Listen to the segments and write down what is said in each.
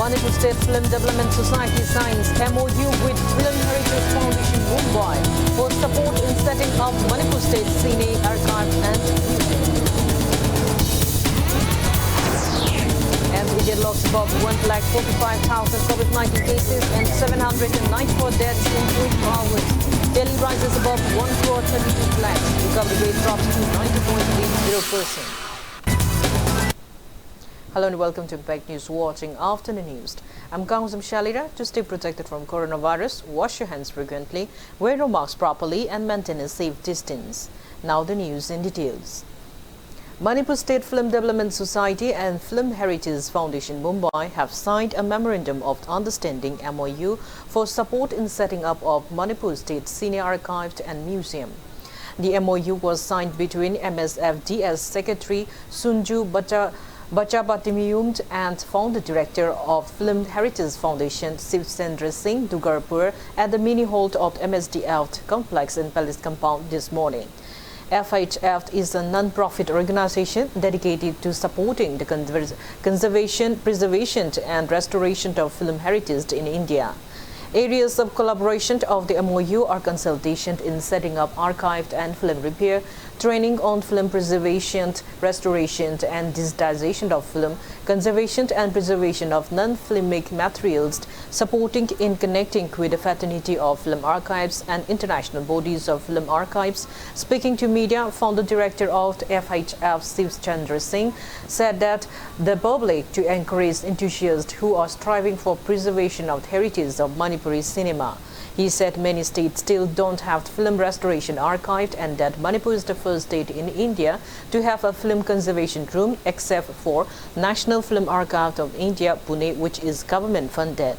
Manipur State Film Development Society signs MOU with Film Heritage Foundation Mumbai for support in setting up Manipur State Cine Archive and Museum. As India locks above 1,45,000 COVID-19 cases and 794 deaths in 8 hours. Delhi rises above 1,32 lakhs. Recovery rate drops to 90.80%. Hello and welcome to Impact News Watching Afternoon News. I'm Kangsam Shalira. To stay protected from coronavirus, wash your hands frequently, wear your mask properly and maintain a safe distance. Now the news in details. Manipur State Film Development Society and Film Heritage Foundation Mumbai have signed a Memorandum of Understanding MOU for support in setting up of Manipur State Cine Archive and Museum. The MOU was signed between MSFDS Secretary Sunju Bachabatimiyum and Founder Director of Film Heritage Foundation Sivchandra Singh Dugarpur at the mini hall of MSDF complex in Palace Compound this morning. FHF is a non-profit organization dedicated to supporting the conservation, preservation and restoration of film heritage in India. Areas of collaboration of the MOU are consultation in setting up archive and film repair, training on film preservation, restoration and digitization of film, conservation and preservation of non-filmic materials, supporting in connecting with the fraternity of film archives and international bodies of film archives. Speaking to media, founder director of FHF Sivchandra Singh said that the public to encourage enthusiasts who are striving for preservation of the heritage of Manipuri cinema. He said many states still don't have film restoration archived and that Manipur is the first state in India to have a film conservation room except for National Film Archive of India, Pune, which is government funded.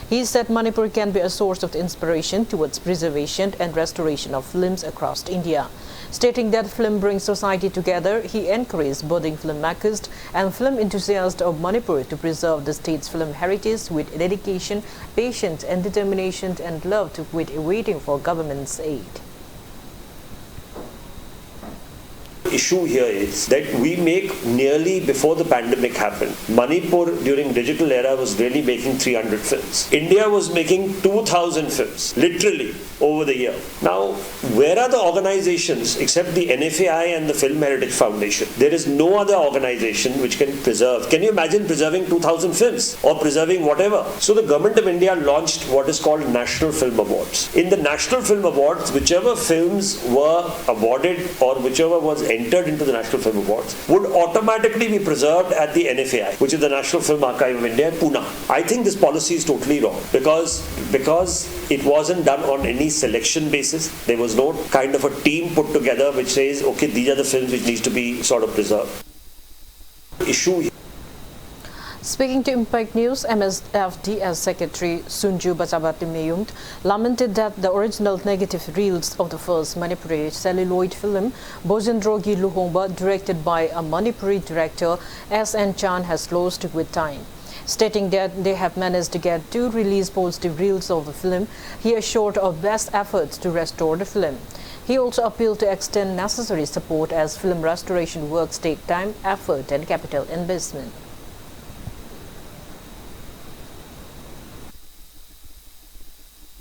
He said Manipur can be a source of inspiration towards preservation and restoration of films across India. Stating that film brings society together, he encouraged budding filmmakers and film enthusiasts of Manipur to preserve the state's film heritage with dedication, patience and determination and love to quit waiting for government's aid. Issue here is that we make nearly before the pandemic happened. Manipur during digital era was really making 300 films. India was making 2,000 films, literally, over the year. Now, where are the organizations except the NFAI and the Film Heritage Foundation? There is no other organization which can preserve. Can you imagine preserving 2,000 films or preserving whatever? So the government of India launched what is called National Film Awards. In the National Film Awards, whichever films were awarded or whichever was entered into the National Film Awards would automatically be preserved at the NFAI, which is the National Film Archive of India in Pune. I think this policy is totally wrong because it wasn't done on any selection basis. There was no kind of a team put together which says, okay, these are the films which needs to be sort of preserved. Issue. Speaking to Impact News, MSFDS Secretary Sunju Bachabatimiyum lamented that the original negative reels of the first Manipuri celluloid film, Bojendrogi Luhongba, directed by a Manipuri director, S.N. Chan, has lost with time. Stating that they have managed to get 2 release positive reels of the film, he assured of best efforts to restore the film. He also appealed to extend necessary support as film restoration works take time, effort and capital investment.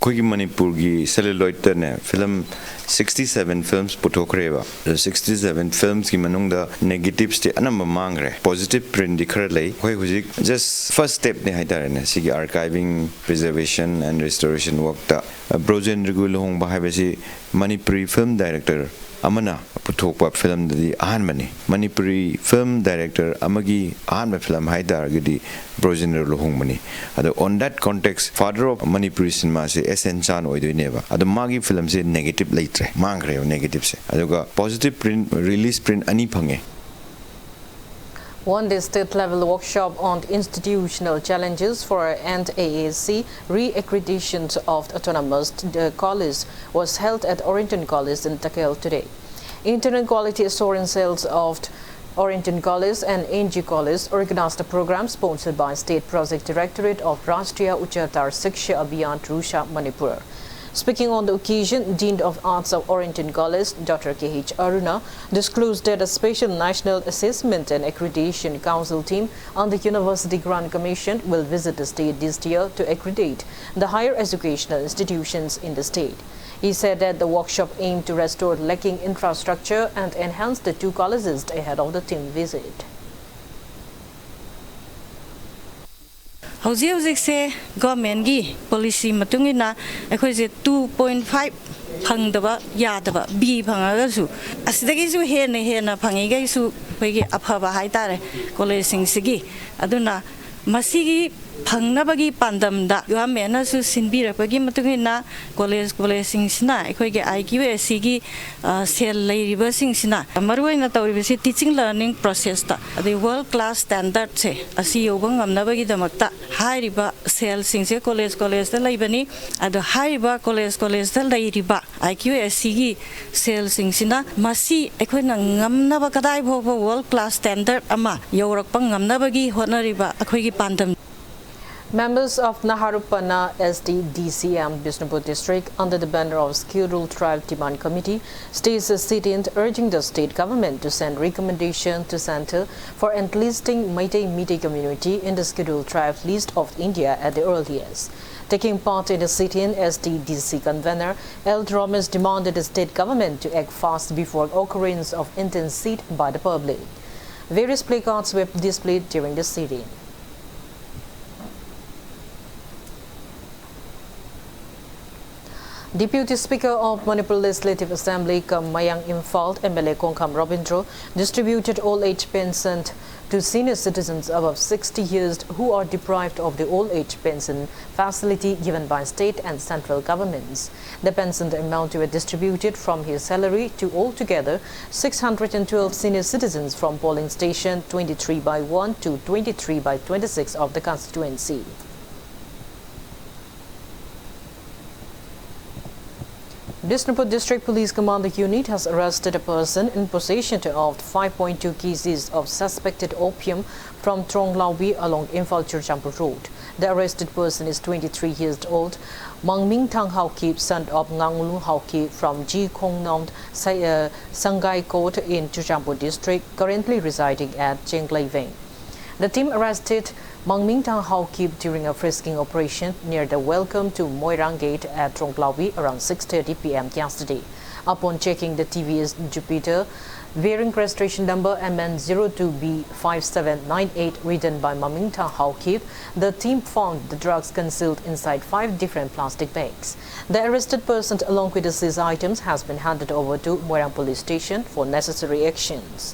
Manipur celluloid film 67 films putokreva 67 films ki manungda negatives te anamba mangre positive print dikhar lei khoi huzik just first step ne haitarane sigi archiving preservation and restoration work ta Brojen Regulong bahibasi Manipuri film director amana puthokpa film di ahanmani Manipuri film director amagi ahanma film haidar gidi Brojen Regulong mani ado on that context father of Manipuri cinema se SN Chan oidoineba ado magi film se negative leitre mangre negative se aduga positive print release print ani phange. One-day state-level workshop on institutional challenges for NAAC re-accreditation of autonomous college was held at Orrington College in Takeo today. Internal Quality Assurance Cells of Orrington College and NG College organized a program sponsored by State Project Directorate of Rashtriya Uchatar Shiksha Abhiyan Rusha, Manipur. Speaking on the occasion, Dean of Arts of Oriental College, Dr. K.H. Aruna, disclosed that a special National Assessment and Accreditation Council team on the University Grant Commission will visit the state this year to accredit the higher educational institutions in the state. He said that the workshop aimed to restore lacking infrastructure and enhance the two colleges ahead of the team visit. Hꯧzik government gi policy matungina akhoi 2.5 phangdaba yadaba b phangaga su asidagi su hena phangiga su khoi aphaba haitare college sing sigi aduna masigi phangnabagi pandamda government su sinbirapagi matungina college sing sina akhoi ge IQAC gi sel leiriba sing sina maruina tawribasi teaching learning process ta adi world class standard se asi yobang amnabagi damakta hairiba sel sing se college da laibani ado hairiba college da lairiba IQAC gi sel sing sina masi akhoi na ngamnaba kadai bhoba world class standard ama yorakpa ngamnabagi honariba akhoi gi pandam. Members of Naharupana SDDCM Bishnupur district under the banner of Scheduled Tribe Demand Committee stays a sit-in urging the state government to send recommendation to Center for enlisting Meitei community in the Scheduled Tribe list of India at the earliest. Taking part in the sit-in, SDDC convener L. Thomas demanded the state government to act fast before occurrence of intense siege by the public. Various placards were displayed during the sit-in. Deputy Speaker of Manipur Legislative Assembly, Mayang Imphal, MLA Kongkham Robindro, distributed old age pension to senior citizens above 60 years who are deprived of the old age pension facility given by state and central governments. The pension amount were distributed from his salary to altogether 612 senior citizens from polling station 23/1 to 23/26 of the constituency. Bishnupur District Police Command Unit has arrested a person in possession of 5.2 kgs of suspected opium from Tronglaubi along Imphal-Churchampur Road. The arrested person is 23 years old, Mangming Thang Hauki, son of Nganglu Hauki from Ji Khongnam Sangai Court in Churchampur District, currently residing at Chenglai Veng. The team arrested Mangming Tang Hauki during a frisking operation near the Welcome to Moirang Gate at Tronglaubi around 6:30 p.m. yesterday. Upon checking the TVS Jupiter, bearing registration number MN02B5798 written by Mangming Tang Hauki, the team found the drugs concealed inside 5 different plastic bags. The arrested person along with the seized items has been handed over to Moirang Police Station for necessary actions.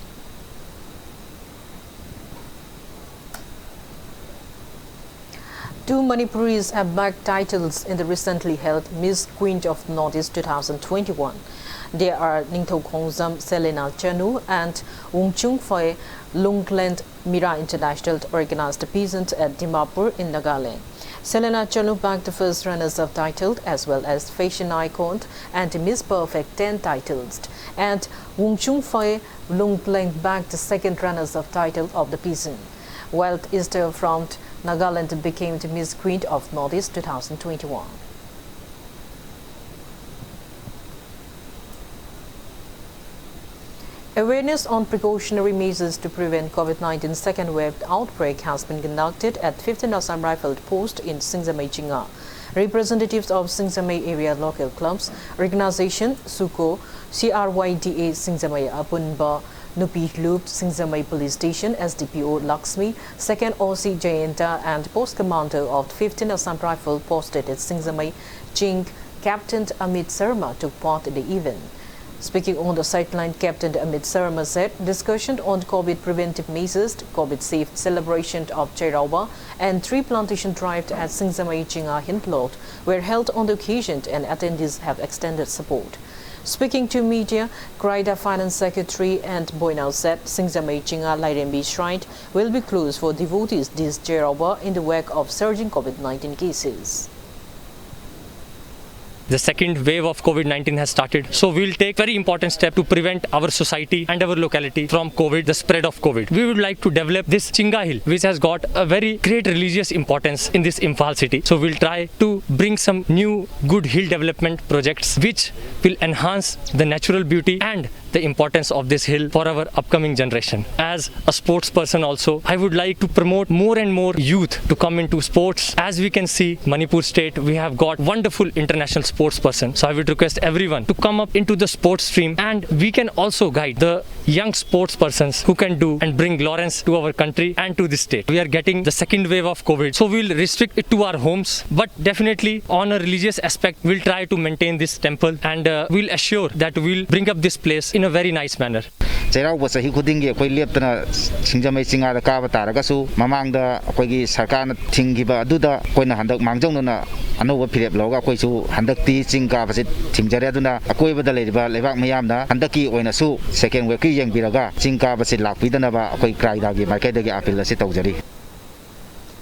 Two Manipuris have bagged titles in the recently held Miss Queen of Northeast 2021. They are Ningthau Khongzam Selena Chanu and Wungchung Phoi Lungland Mira International organized a peasant at Dimapur in Nagaland. Selena Chanu bagged the first runners-up title as well as Fashion Icon and Miss Perfect 10 titles, and Wungchung Phoi Lungland bagged the second runners-up title of the peasant, while Esther from Nagaland became the Miss Queen of Northeast 2021. Awareness on precautionary measures to prevent COVID-19 second wave outbreak has been conducted at 15th Assam Rifled Post in Singsamay Chinga. Representatives of Singsamay area local clubs, organization SUKO, CRYDA Singsamay Apunba, Nupi Loop, Singsamay Police Station, SDPO Lakshmi, 2nd OC Jayanta and Post Commander of 15th Assam Rifle posted at Singsamay Ching, Captain Amit Sharma took part in the event. Speaking on the sideline, Captain Amit Sharma said discussion on COVID preventive measures, COVID safe celebration of Chairauba and tree plantation drive at Singsamay Chinga Hintlot were held on the occasion and attendees have extended support. Speaking to media, Kraida Finance Secretary and Boinao said Singsamay Chinga Lairembi Shrine will be closed for devotees this Chairauba in the wake of surging COVID-19 cases. the second wave of COVID-19 has started. So we will take very important step to prevent our society and our locality from COVID, the spread of COVID. We would like to develop this Chinga Hill, which has got a very great religious importance in this Imphal city. So we'll try to bring some new good hill development projects which will enhance the natural beauty and the importance of this hill for our upcoming generation. As a sports person also, I would like to promote more and more youth to come into sports. As we can see, Manipur state, we have got wonderful international sports person. So I would request everyone to come up into the sports stream, and we can also guide the young sports persons who can do and bring gloriance to our country and to this state. We are getting the second wave of COVID, so we'll restrict it to our homes, but definitely on a religious aspect, we'll try to maintain this temple, and we'll assure that we'll bring up this place in a very nice manner. Cherawa sahi khudingi akoi leptana singjamai singa ka bataraga mamangda akoigi sarkarna thinggiba aduda koina handak mangjongna anoba phirep loga akoi su handakti chingka basit thingjare aduna akoibada leriba lebak mayamna handaki oina su second wave ki yengbiraga chingka basit lakpidana ba akoi kraida gi market gi appeal asi tawjari.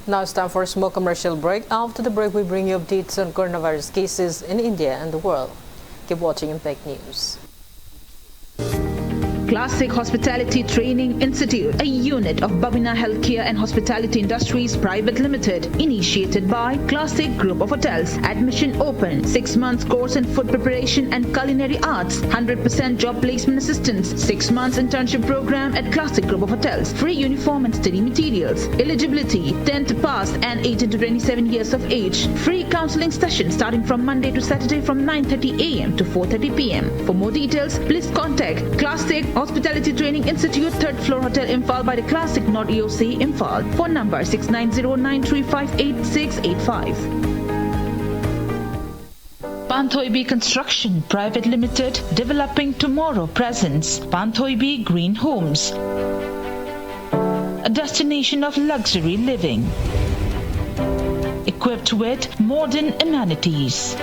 Now it's time for a small commercial break. After the break, we bring you updates on coronavirus cases in India and the world. Keep watching Impact News. Classic Hospitality Training Institute, a unit of Babina Healthcare and Hospitality Industries Private Limited, initiated by Classic Group of Hotels. Admission open. 6 months course in food preparation and culinary arts. 100% job placement assistance. 6 months internship program at Classic Group of Hotels. Free uniform and study materials. Eligibility: 10th pass and 18 to 27 years of age. Free counseling session starting from Monday to Saturday from 9:30 a.m. to 4:30 p.m. For more details, please contact Classic Hospitality Training Institute, 3rd floor, Hotel Imphal by the Classic North EOC, Imphal. Phone number 6909358685. Panthoibi Construction Private Limited, developing tomorrow presents Panthoibi Green Homes, a destination of luxury living, equipped with modern amenities.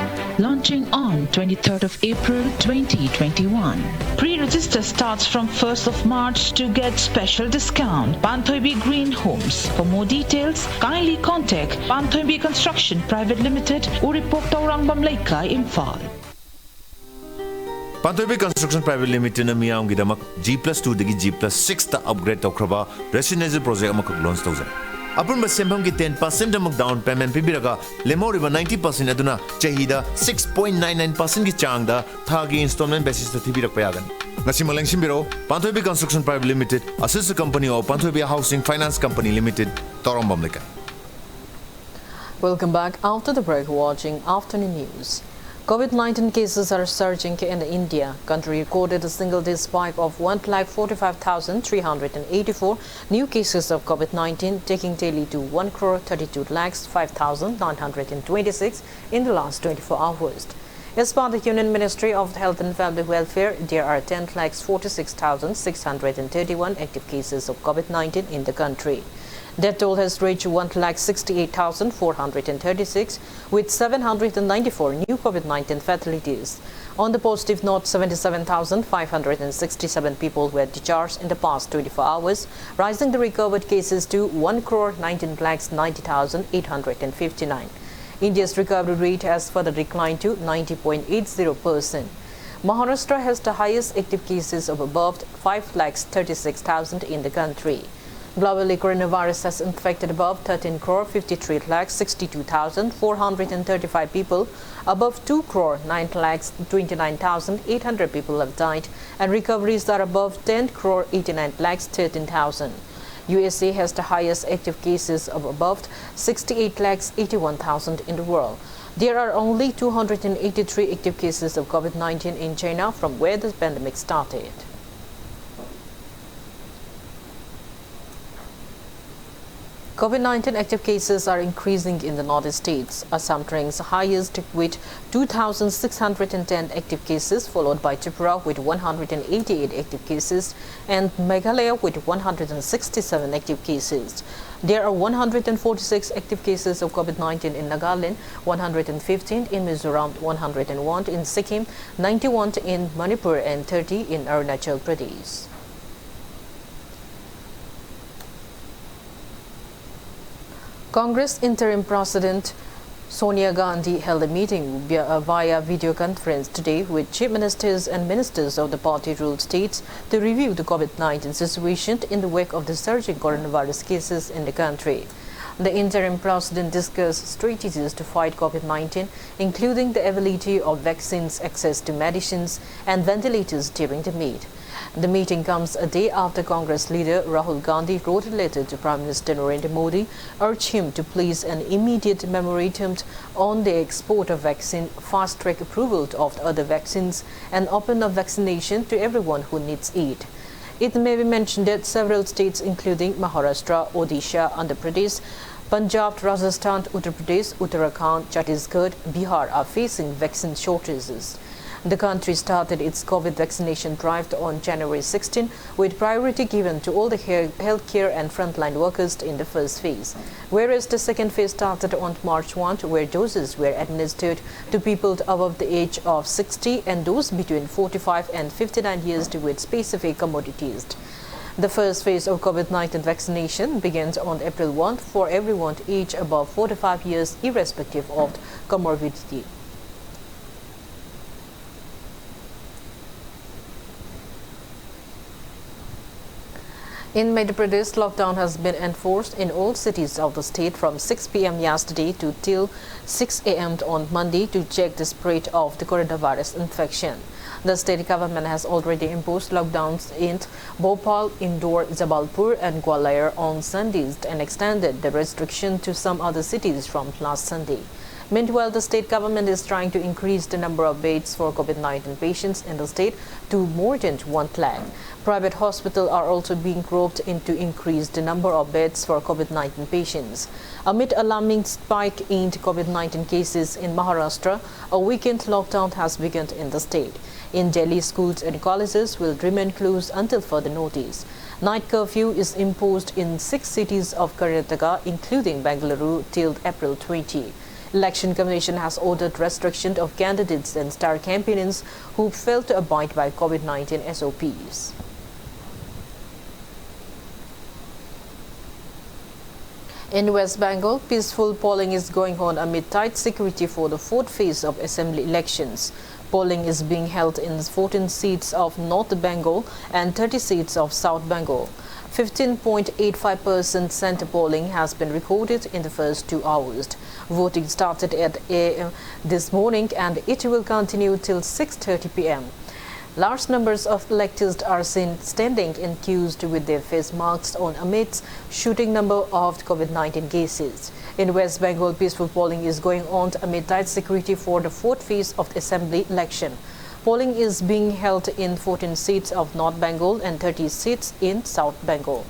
Launching on 23rd of April 2021. Pre-register starts from 1st of March to get special discount. Panthoibi Green Homes. For more details, kindly contact Panthoibi Construction Private Limited, Uripok Taurang Bamlaika, Imphal. Panthoibi Construction Private Limited na miyam gidamak G+2 dagi G+6 ta upgrade tawkraba residential project amakak launch tawzare. Upon Basembam ki 10% damak down payment pibiraga lemoriba 90% aduna chahida 6.99% ki changda thagi installment basis ta thibirak payagan. Ngasi maleng simbiro Panthoibi Construction Private Limited, a sister company of Panthoibi Housing Finance Company Limited, Torombam Leka. Welcome back. After the break, watching Afternoon News. COVID-19 cases are surging in India. Country recorded a single-day spike of 1,45,384 new cases of COVID-19, taking daily to 1,32,05,926 in the last 24 hours. As per the Union Ministry of Health and Family Welfare, there are 10,46,631 active cases of COVID-19 in the country. Death toll has reached 1,68,436 with 794 new COVID-19 fatalities. On the positive note, 77,567 people were discharged in the past 24 hours, rising the recovered cases to 1,19,90,859. India's recovery rate has further declined to 90.80%. Maharashtra has the highest active cases of above 5,36,000 in the country. Globally, coronavirus has infected above 13,53,62,435 people. Above 2,09,29,800 people have died, and recoveries are above 10,89,13,000. USA has the highest active cases of above 68,81,000 in the world. There are only 283 active cases of COVID-19 in China from where the pandemic started. COVID-19 active cases are increasing in the northern states. Assam ranks highest with 2,610 active cases, followed by Tripura with 188 active cases and Meghalaya with 167 active cases. There are 146 active cases of COVID-19 in Nagaland, 115 in Mizoram, 101 in Sikkim, 91 in Manipur and 30 in Arunachal Pradesh. Congress interim president Sonia Gandhi held a meeting via video conference today with chief ministers and ministers of the party-ruled states to review the COVID-19 situation in the wake of the surging coronavirus cases in the country. The interim president discussed strategies to fight COVID-19, including the availability of vaccines, access to medicines and ventilators during the meet. The meeting comes a day after Congress leader Rahul Gandhi wrote a letter to Prime Minister Narendra Modi, urged him to place an immediate memorandum on the export of vaccine, fast-track approval of other vaccines, and open of vaccination to everyone who needs it. It may be mentioned that several states, including Maharashtra, Odisha, Andhra Pradesh, Punjab, Rajasthan, Uttar Pradesh, Uttarakhand, Chhattisgarh, Bihar are facing vaccine shortages. The country started its COVID vaccination drive on January 16, with priority given to all the healthcare and frontline workers in the first phase, whereas the second phase started on March 1, where doses were administered to people above the age of 60 and those between 45 and 59 years with specific commodities. The first phase of COVID-19 vaccination begins on April 1 for everyone aged above 45 years, irrespective of comorbidity. In Madhya Pradesh, lockdown has been enforced in all cities of the state from 6 p.m. yesterday to till 6 a.m. on Monday to check the spread of the coronavirus infection. The state government has already imposed lockdowns in Bhopal, Indore, Jabalpur and Gwalior on Sundays and extended the restriction to some other cities from last Sunday. Meanwhile, the state government is trying to increase the number of beds for COVID-19 patients in the state to more than 1 lakh. Private hospitals are also being groped in to increase the number of beds for COVID-19 patients. Amid alarming spike in COVID-19 cases in Maharashtra, a weekend lockdown has begun in the state. In Delhi, schools and colleges will remain closed until further notice. Night curfew is imposed in 6 cities of Karnataka, including Bengaluru, till April 20. Election Commission has ordered restriction of candidates and star campaigners who fail to abide by COVID-19 SOPs. In West Bengal, peaceful polling is going on amid tight security for the 4th phase of assembly elections. Polling is being held in 14 seats of North Bengal and 30 seats of South Bengal. 15.85% center polling has been recorded in the first 2 hours. Voting started at 8 a.m. this morning and it will continue till 6:30 p.m. Large numbers of electors are seen standing in queues with their face masks on amidst shooting number of COVID-19 cases. In West Bengal, peaceful polling is going on amid tight security for the 4th phase of the assembly election. Polling is being held in 14 seats of North Bengal and 30 seats in South Bengal.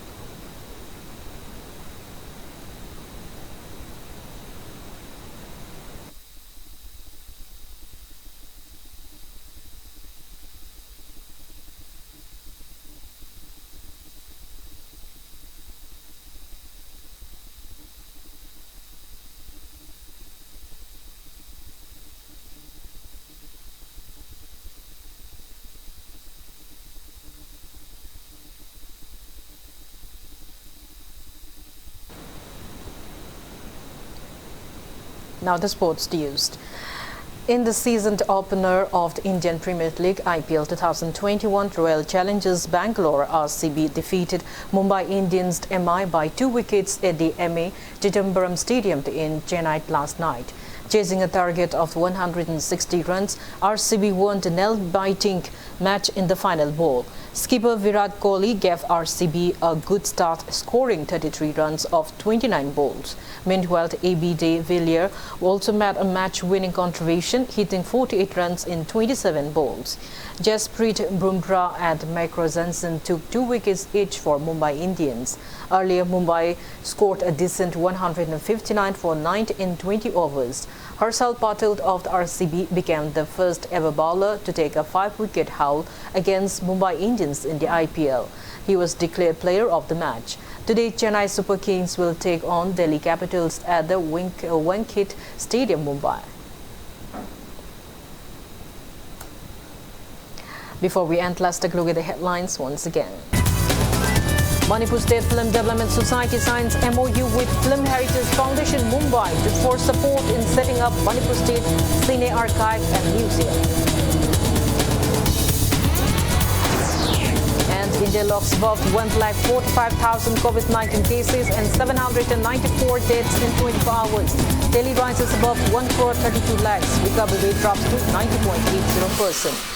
Now the sports news. In the season opener of the Indian Premier League IPL 2021, Royal Challengers Bangalore RCB defeated Mumbai Indians MI by 2 wickets at the MA Chidambaram Stadium in Chennai last night. Chasing a target of 160 runs, RCB won the nail-biting match in the final ball. Skipper Virat Kohli gave RCB a good start, scoring 33 runs off 29 balls. Meanwhile, AB de Villiers also made a match-winning contribution, hitting 48 runs in 27 balls. Jasprit Bumrah and Michael Johnson took 2 wickets each for Mumbai Indians. Earlier, Mumbai scored a decent 159 for 9 in 20 overs. Harshal Patel of the RCB became the first ever bowler to take a 5-wicket haul against Mumbai Indians in the IPL. He was declared player of the match. Today, Chennai Super Kings will take on Delhi Capitals at the Wankhede Stadium, Mumbai. Before we end, let's take a look at the headlines once again. Manipur State Film Development Society signs MOU with Film Heritage Foundation Mumbai for support in setting up Manipur State Cine Archive and Museum. And India logs above 1,45,000 COVID-19 cases and 794 deaths in 24 hours. Daily rises above 1,32 lakhs. Recovery rate drops to 90.80%.